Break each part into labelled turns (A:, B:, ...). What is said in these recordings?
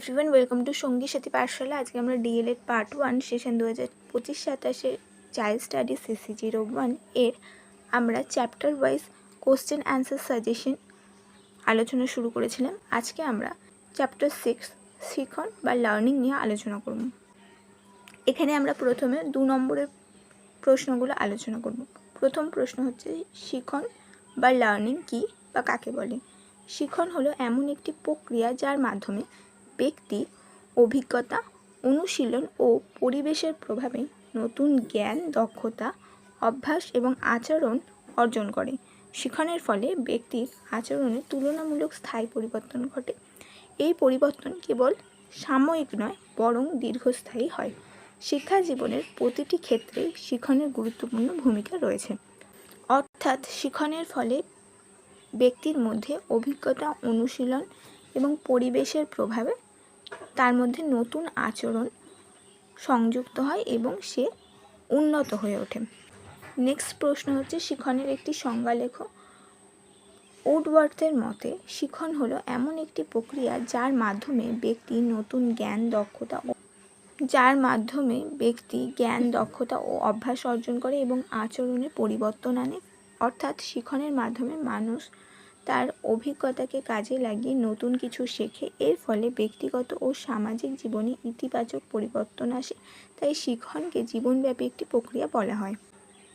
A: Everyone welcome to সঙ্গী সাথী পাঠশালা। আজকে আমরা DElEd part 1 session 2025-27 child study CC01 এর আমরা chapter wise question answer suggestion আলোচনা শুরু করেছিলাম। আজকে আমরা চ্যাপ্টার 6 শিখন বা লার্নিং নিয়ে আলোচনা করব। এখানে আমরা প্রথমে 2 নম্বরের প্রশ্নগুলো আলোচনা করব। প্রথম প্রশ্ন হচ্ছে শিখন বা লার্নিং কি বা কাকে বলে। শিখন হলো এমন একটি প্রক্রিয়া যার মাধ্যমে ব্যক্তি অভিজ্ঞতা, অনুশীলন ও পরিবেশের প্রভাবে নতুন জ্ঞান, দক্ষতা, অভ্যাস এবং আচরণ অর্জন করে। শিখনের ফলে ব্যক্তির আচরণে তুলনামূলক স্থায়ী পরিবর্তন ঘটে। এই পরিবর্তন কেবল সাময়িক নয়, বরং দীর্ঘস্থায়ী হয়। শিক্ষা জীবনের প্রতিটি ক্ষেত্রে শিখনের গুরুত্বপূর্ণ ভূমিকা রয়েছে। অর্থাৎ শিখনের ফলে ব্যক্তির মধ্যে অভিজ্ঞতা, অনুশীলন এবং পরিবেশের প্রভাবে তার মধ্যে নতুন আচরণ সংযুক্ত হয় এবং সে উন্নত হয়ে ওঠে। নেক্সট প্রশ্ন হচ্ছে শিখনের একটি সংজ্ঞা লেখো। উডওয়ার্থের মতে শিখন হলো এমন একটি প্রক্রিয়া যার মাধ্যমে ব্যক্তি জ্ঞান, দক্ষতা ও অভ্যাস অর্জন করে এবং আচরণে পরিবর্তন আনে। অর্থাৎ শিখনের মাধ্যমে মানুষ তার অভিজ্ঞতাকে কাজে লাগিয়ে নতুন কিছু শেখে। এর ফলে ব্যক্তিগত ও সামাজিক জীবনে ইতিবাচক পরিবর্তন আসে। তাই শিখনকে জীবনব্যাপী একটি প্রক্রিয়া বলা হয়।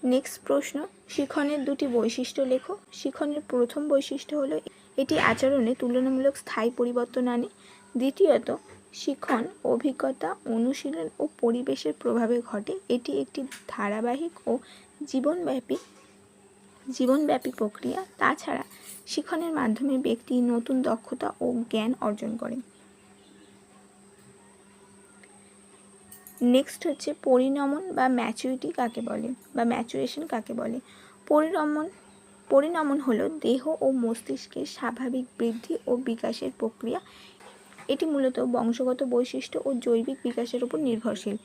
A: নেক্সট প্রশ্ন, শিখনের 2টি বৈশিষ্ট্য লেখো। শিখনের প্রথম বৈশিষ্ট্য হলো এটি আচরণে তুলনামূলক স্থায়ী পরিবর্তন আনে। দ্বিতীয়ত, শিখন অভিজ্ঞতা, অনুশীলন ও পরিবেশের প্রভাবে ঘটে। এটি একটি ধারাবাহিক ও জীবনব্যাপী প্রক্রিয়া। তাছাড়া শিখনের মাধ্যমে ব্যক্তি নতুন দক্ষতা ও জ্ঞান অর্জন করে। নেক্সট হচ্ছে পরিণমন বা ম্যাচুরিটি কাকে বলে বা ম্যাচুরেশন কাকে বলে। পরিণমন হলো দেহ ও মস্তিষ্কের স্বাভাবিক বৃদ্ধি ও বিকাশের প্রক্রিয়া। এটি মূলত বংশগত বৈশিষ্ট্য ও জৈবিক বিকাশের উপর নির্ভরশীল।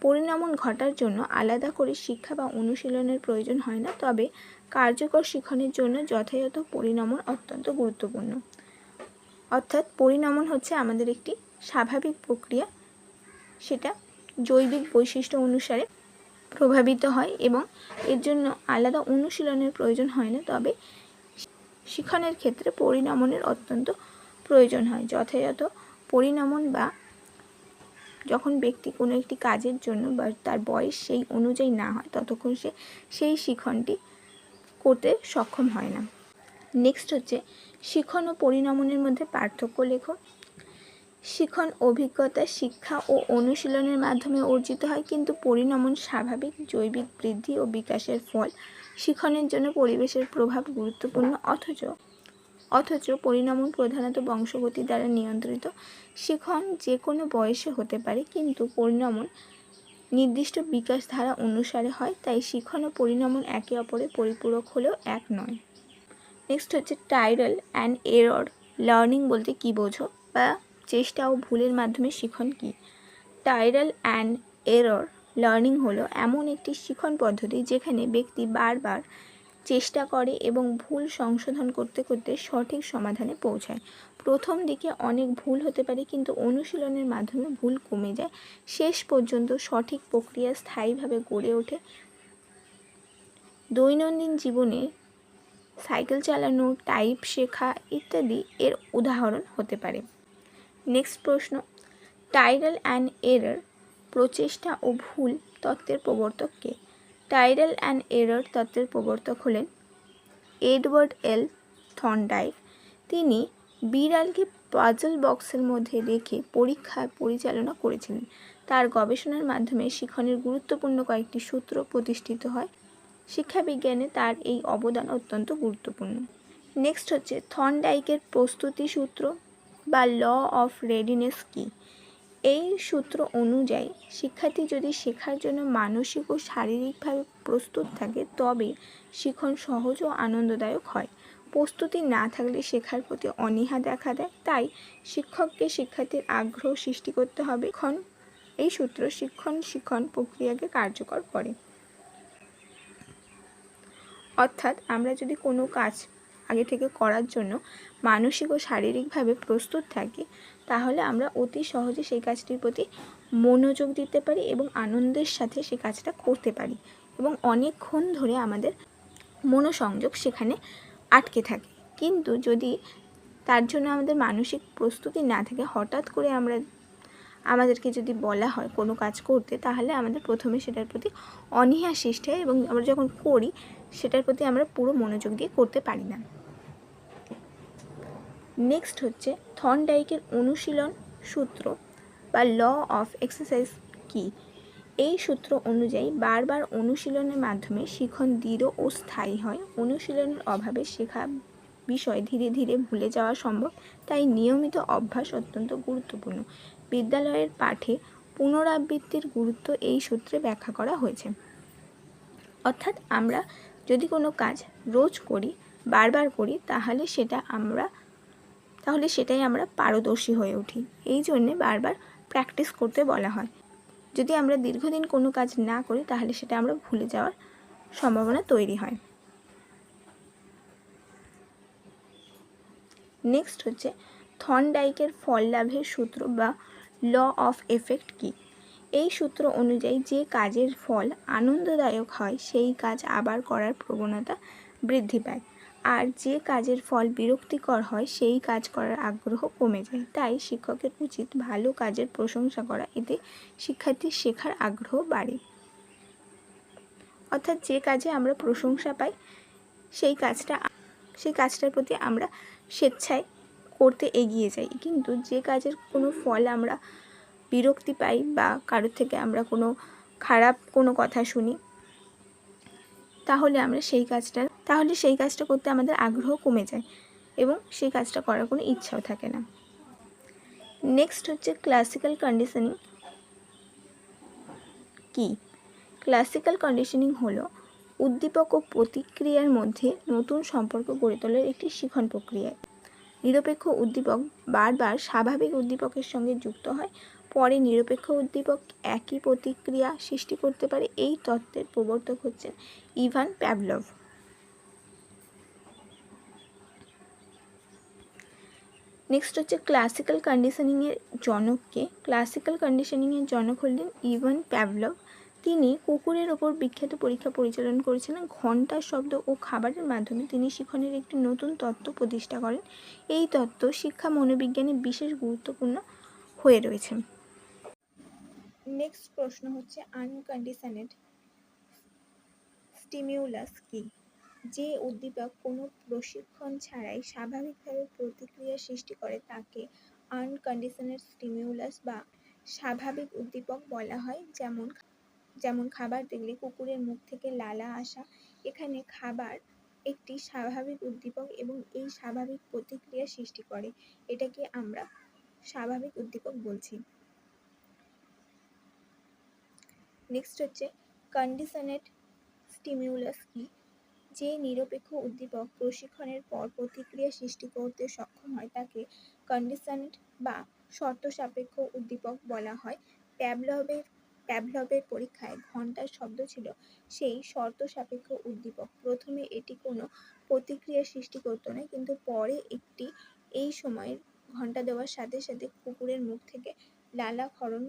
A: পরিণমন ঘটার জন্য আলাদা করে শিক্ষা বা অনুশীলনের প্রয়োজন হয় না, তবে কার্যকর শিখনের জন্য যথাযথ পরিণমন অত্যন্ত গুরুত্বপূর্ণ। অর্থাৎ পরিণমন হচ্ছে আমাদের একটি স্বাভাবিক প্রক্রিয়া, সেটা জৈবিক বৈশিষ্ট্য অনুসারে প্রভাবিত হয় এবং এর জন্য আলাদা অনুশীলনের প্রয়োজন হয় না, তবে শিখনের ক্ষেত্রে পরিণমনের অত্যন্ত প্রয়োজন হয়। যথাযথ পরিণমন বা যখন ব্যক্তি কোনো একটি কাজের জন্য বা তার বয়স সেই অনুযায়ী না হয়, ততক্ষণ সে সেই শিখনটি করতে সক্ষম হয় না। নেক্সট হচ্ছে শিখন ও পরিণমনের মধ্যে পার্থক্য লেখো। শিখন অভিজ্ঞতা, শিক্ষা ও অনুশীলনের মাধ্যমে অর্জিত হয়, কিন্তু পরিণমন স্বাভাবিক জৈবিক বৃদ্ধি ও বিকাশের ফল। শিখনের জন্য পরিবেশের প্রভাব গুরুত্বপূর্ণ, অথচ পরিণমন প্রধানত বংশগতি দ্বারা নিয়ন্ত্রিত। শিখন যে কোনো বয়সে হতে পারে, কিন্তু পরিণমন নির্দিষ্ট বিকাশ ধারা অনুসারে হয়। তাই শিখন ও পরিণমন একে অপরের পরিপূরক হলেও এক নয়। নেক্সট হচ্ছে ট্রায়াল অ্যান্ড এরর লার্নিং বলতে কী বোঝো বা চেষ্টা ও ভুলের মাধ্যমে শিখন কী। ট্রায়াল অ্যান্ড এরর লার্নিং হলো এমন একটি শিখন পদ্ধতি যেখানে ব্যক্তি বারবার চেষ্টা করে এবং ভুল সংশোধন করতে করতে সঠিক সমাধানে পৌঁছায়। প্রথম দিকে অনেক ভুল হতে পারে, কিন্তু অনুশীলনের মাধ্যমে ভুল কমে যায়। শেষ পর্যন্ত সঠিক প্রক্রিয়া স্থায়ীভাবে গড়ে ওঠে। দৈনন্দিন জীবনে সাইকেল চালানো, টাইপ শেখা ইত্যাদি এর উদাহরণ হতে পারে। নেক্সট প্রশ্ন, ট্রায়াল অ্যান্ড এরর প্রচেষ্টা ও ভুল তত্ত্বের প্রবর্তক কে? ট্রায়াল অ্যান্ড এরর তত্ত্বের প্রবর্তক হলেন এডওয়ার্ড এল থর্নডাইক। তিনি বিড়ালকে পাজল বক্সের মধ্যে রেখে পরীক্ষা পরিচালনা করেছিলেন। তার গবেষণার মাধ্যমে শিখনের গুরুত্বপূর্ণ কয়েকটি সূত্র প্রতিষ্ঠিত হয়। শিক্ষাবিজ্ঞানে তার এই অবদান অত্যন্ত গুরুত্বপূর্ণ। নেক্সট হচ্ছে থর্নডাইকের প্রস্তুতি সূত্র বা ল অফ রেডিনেস কী? এই সূত্র অনুযায়ী শিক্ষার্থী যদি শেখার জন্য মানসিক ও শারীরিকভাবে প্রস্তুত থাকে, তবে শিখন সহজ ও আনন্দদায়ক হয়। প্রস্তুতি না থাকলে শেখার প্রতি অনীহা দেখা দেয়। তাই শিক্ষককে শিক্ষার্থীর আগ্রহ সৃষ্টি করতে হবে। এই সূত্র শিক্ষণ প্রক্রিয়াকে কার্যকর করে। অর্থাৎ আমরা যদি কোনো কাজ আগে থেকে করার জন্য মানসিক ও শারীরিকভাবে প্রস্তুত থাকি, তাহলে আমরা অতি সহজে সেই কাজটির প্রতি মনোযোগ দিতে পারি এবং আনন্দের সাথে সেই কাজটা করতে পারি এবং অনেকক্ষণ ধরে আমাদের মনোসংযোগ সেখানে আটকে থাকে। কিন্তু যদি তার জন্য আমাদের মানসিক প্রস্তুতি না থাকে, হঠাৎ করে আমাদেরকে যদি বলা হয় কোনো কাজ করতে, তাহলে আমাদের প্রথমে সেটার প্রতি অনীহা সৃষ্টি হয় এবং আমরা যখন করি সেটার প্রতি আমরা পুরো মনোযোগ দিয়ে করতে পারি না। নেক্সট হচ্ছে থর্নডাইকের অনুশীলন সূত্র বা ল অফ এক্সারসাইজ কি? এই সূত্র অনুযায়ী বারবার অনুশীলনের মাধ্যমে শিখন দৃঢ় ও স্থায়ী হয়। অনুশীলনের অভাবে শেখা বিষয় ধীরে ধীরে ভুলে যাওয়া সম্ভব, তাই নিয়মিত অভ্যাস অত্যন্ত গুরুত্বপূর্ণ। বিদ্যালয়ের পাঠে পুনরাবৃত্তির গুরুত্ব এই সূত্রে ব্যাখ্যা করা হয়েছে। অর্থাৎ আমরা যদি কোনো কাজ রোজ করি, বারবার করি, তাহলে সেটাই আমরা পারদর্শী হয়ে উঠি। এই জন্যে বারবার প্র্যাকটিস করতে বলা হয়। যদি আমরা দীর্ঘদিন কোনো কাজ না করি, তাহলে সেটা আমরা ভুলে যাওয়ার সম্ভাবনা তৈরি হয়। নেক্সট হচ্ছে থর্নডাইকের ফল লাভের সূত্র বা ল অফ এফেক্ট কি? এই সূত্র অনুযায়ী যে কাজের ফল আনন্দদায়ক হয় সেই কাজ আবার করার প্রবণতা বৃদ্ধি পায়, আর যে কাজের ফল বিরক্তিকর হয় সেই কাজ করার আগ্রহ কমে যায়। তাই শিক্ষকের উচিত ভালো কাজের প্রশংসা করা, এতে শিক্ষার্থীর শেখার আগ্রহ বাড়ে। অর্থাৎ যে কাজে আমরা প্রশংসা পাই সেই কাজটার প্রতি আমরা স্বেচ্ছায় করতে এগিয়ে যাই। কিন্তু যে কাজের কোনো ফল আমরা বিরক্তি পাই বা কারোর থেকে আমরা খারাপ কোনো কথা শুনি, তাহলে সেই কাজটা করতে আমাদের আগ্রহ কমে যায় এবং সেই কাজটা করার কোনো ইচ্ছাও থাকে না। নেক্সট হচ্ছে ক্লাসিক্যাল কন্ডিশনিং কি? ক্লাসিক্যাল কন্ডিশনিং হলো উদ্দীপক ও প্রতিক্রিয়ার মধ্যে নতুন সম্পর্ক গড়ে তোলার একটি শিখন প্রক্রিয়া। নিরপেক্ষ উদ্দীপক বারবার স্বাভাবিক উদ্দীপকের সঙ্গে যুক্ত হয়, পরে নিরপেক্ষ উদ্দীপক একই প্রতিক্রিয়া সৃষ্টি করতে পারে। এই তত্ত্বের প্রবর্তক হচ্ছেন ইভান প্যাভলভ। নেক্সট হচ্ছে ক্লাসিক্যাল কন্ডিশনিংয়ের জনক কে? ক্লাসিক্যাল কন্ডিশনিংয়ের জনক হলেন ইভান প্যাভলভ। তিনি কুকুরের ওপর বিখ্যাত পরীক্ষা পরিচালনা করেছিলেন। ঘণ্টার শব্দ ও খাবারের মাধ্যমে তিনি শিখনের একটি নতুন তত্ত্ব প্রতিষ্ঠা করেন। এই তত্ত্ব শিক্ষা মনোবিজ্ঞানে বিশেষ গুরুত্বপূর্ণ হয়ে রয়েছে। নেক্সট প্রশ্ন হচ্ছে আনকন্ডিশনেড স্টিমিউলাস কি? যে উদ্দীপক কোনো প্রশিক্ষণ ছাড়াই স্বাভাবিকভাবে প্রতিক্রিয়া সৃষ্টি করে তাকে আনকন্ডিশনেড স্টিমিউলাস বা স্বাভাবিক উদ্দীপক বলা হয়। যেমন খাবার দেখলে কুকুরের মুখ থেকে লালা আসা। এখানে খাবার একটি স্বাভাবিক উদ্দীপক এবং এই স্বাভাবিক প্রতিক্রিয়া সৃষ্টি করে, এটাকে আমরা স্বাভাবিক উদ্দীপক বলছি। নেক্সট হচ্ছে কন্ডিশনেড স্টিমিউলাস কি? যে নিরপেক্ষ উদ্দীপক প্রশিক্ষণের পর প্রতিক্রিয়া সৃষ্টি করতে সক্ষম হয় তাকে কন্ডিশনড বা শর্ত সাপেক্ষ উদ্দীপক বলা হয়। প্যাভলভের পরীক্ষায় ঘণ্টার শব্দ ছিল সেই শর্ত সাপেক্ষ উদ্দীপক। প্রথমে এটি কোনো প্রতিক্রিয়া সৃষ্টি করতো না, কিন্তু পরে এই সময়ের ঘণ্টা দেওয়ার সাথে সাথে কুকুরের মুখ থেকে লালা ক্ষরণ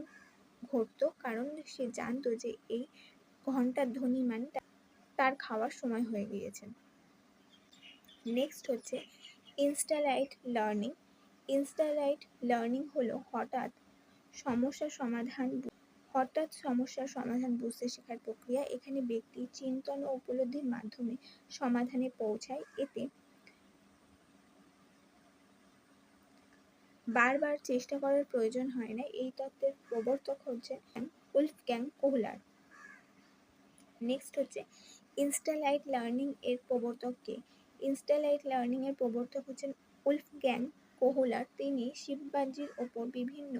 A: ঘটতো, কারণ সে জানতো যে এই ঘণ্টার ধ্বনি মানে তার খাওয়ার সময় হয়ে গিয়েছে। নেক্সট হচ্ছে ইনস্টালাইট লার্নিং। ইনস্টালাইট লার্নিং হলো হঠাৎ সমস্যার সমাধান বুঝতে শেখার প্রক্রিয়া। এখানে ব্যক্তি চিন্তন ও উপলব্ধির মাধ্যমে সমাধানে পৌঁছায়। এতে বারবার চেষ্টা করার প্রয়োজন হয় না। এই তত্ত্বের প্রবর্তক হচ্ছেন উলফগ্যাং কোহলার। নেক্সট হচ্ছে ইনস্টালাইট লার্নিং এর প্রবর্তক কে? ইনস্টালাইট লার্নিং এর প্রবর্তক হচ্ছেন উলফগ্যাং কোহলার। তিনি শিম্পাঞ্জির ওপর বিভিন্ন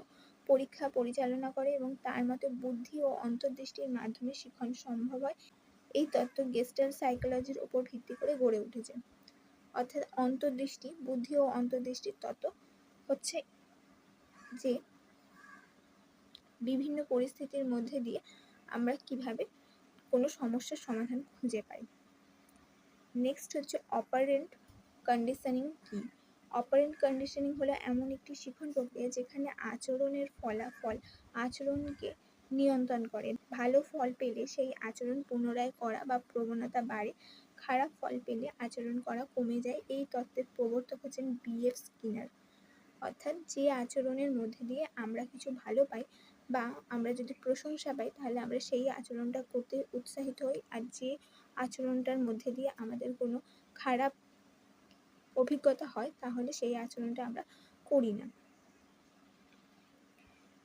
A: পরীক্ষা পরিচালনা করে এবং তার মতে বুদ্ধি ও অন্তর্দৃষ্টির মাধ্যমে শিখন সম্ভব হয়। এই তত্ত্ব গেস্টাল্ট সাইকোলজির ওপর ভিত্তি করে গড়ে উঠেছে। অর্থাৎ বুদ্ধি ও অন্তর্দৃষ্টির তত্ত্ব হচ্ছে যে বিভিন্ন পরিস্থিতির মধ্যে দিয়ে আমরা কিভাবে কোনো সমস্যার সমাধান খুঁজে পাই। নেক্সট হচ্ছে অপারেন্ট কন্ডিশনিং কি? অপারেন্ট কন্ডিশনিং হলো এমন একটি শিখন প্রক্রিয়া যেখানে আচরণের ফলাফল আচরণকে নিয়ন্ত্রণ করে। ভালো ফল পেলে সেই আচরণ পুনরায় করা বা প্রবণতা বাড়ে, খারাপ ফল পেলে আচরণ করা কমে যায়। এই তত্ত্বের প্রবর্তক হচ্ছেন B.F. স্কিনার। অর্থাৎ যে আচরণের মধ্যে দিয়ে আমরা কিছু ভালো পাই বা আমরা যদি প্রশংসা পাই তাহলে আমরা সেই আচরণটা করতে উৎসাহিত হই, আর যে আচরণটার মধ্যে দিয়ে আমাদের কোনো খারাপ অভিজ্ঞতা হয় তাহলে সেই আচরণটা আমরা করি না।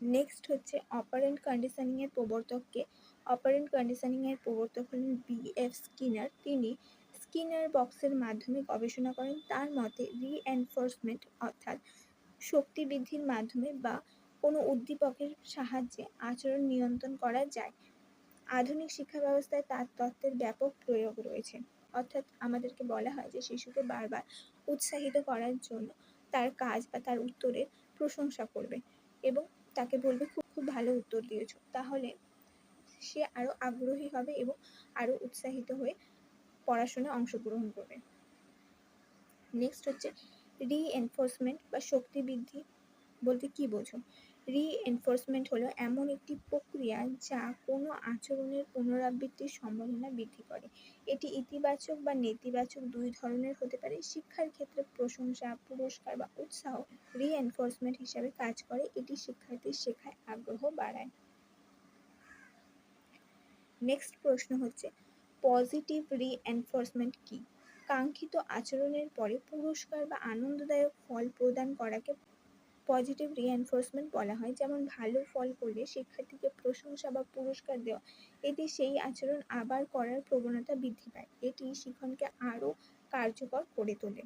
A: নেক্সট হচ্ছে অপারেন্ট কন্ডিশনিংয়ের প্রবর্তককে। অপারেন্ট কন্ডিশনিংয়ের প্রবর্তক হলেন B.F. স্কিনার। তিনি স্কিনার বক্সের মাধ্যমে গবেষণা করেন। তার মতে রিএনফোর্সমেন্ট অর্থাৎ শক্তি বৃদ্ধির মাধ্যমে বা কোনো উদ্দীপকের সাহায্যে আচরণ নিয়ন্ত্রণ করা যায়। আধুনিক শিক্ষা ব্যবস্থায় তার তত্ত্বের ব্যাপক প্রয়োগ রয়েছে। অর্থাৎ আমাদেরকে বলা হয় যে শিশুকে বারবার উৎসাহিত করার জন্য তার কাজ বা তার উত্তরের প্রশংসা করবে এবং তাকে বলবে খুব খুব ভালো উত্তর দিয়েছো, তাহলে সে আরও আগ্রহী হবে এবং আরও উৎসাহিত হয়ে পড়াশোনায় অংশগ্রহণ করবে। নেক্সট হচ্ছে রিএনফোর্সমেন্ট বা শক্তি বৃদ্ধি বলতে কি বোঝো? রিএনফোর্সমেন্ট হলো এমন একটি প্রক্রিয়া যা কোনো আচরণের পুনরাবৃত্তির সম্ভাবনা বৃদ্ধি করে। এটি ইতিবাচক বা নেতিবাচক দুই ধরনের হতে পারে। শিক্ষার ক্ষেত্রে প্রশংসা, পুরস্কার বা উৎসাহ রিএনফোর্সমেন্ট হিসাবে কাজ করে। এটি শিক্ষার্থীর শেখায় আগ্রহ বাড়ায়। নেক্সট প্রশ্ন হচ্ছে পজিটিভ রিএনফোর্সমেন্ট কি? কাঙ্ক্ষিত আচরণের পরে পুরস্কার বা আনন্দদায়ক ফল প্রদান করাকে পজিটিভ রিএনফোর্সমেন্ট বলা হয়। যেমন ভালো ফল করলে শিক্ষার্থীকে প্রশংসা বা পুরস্কার দেওয়া, এতে সেই আচরণ আবার করার প্রবণতা বৃদ্ধি পায়। এটি শিক্ষণকে আরও কার্যকর করে তোলে।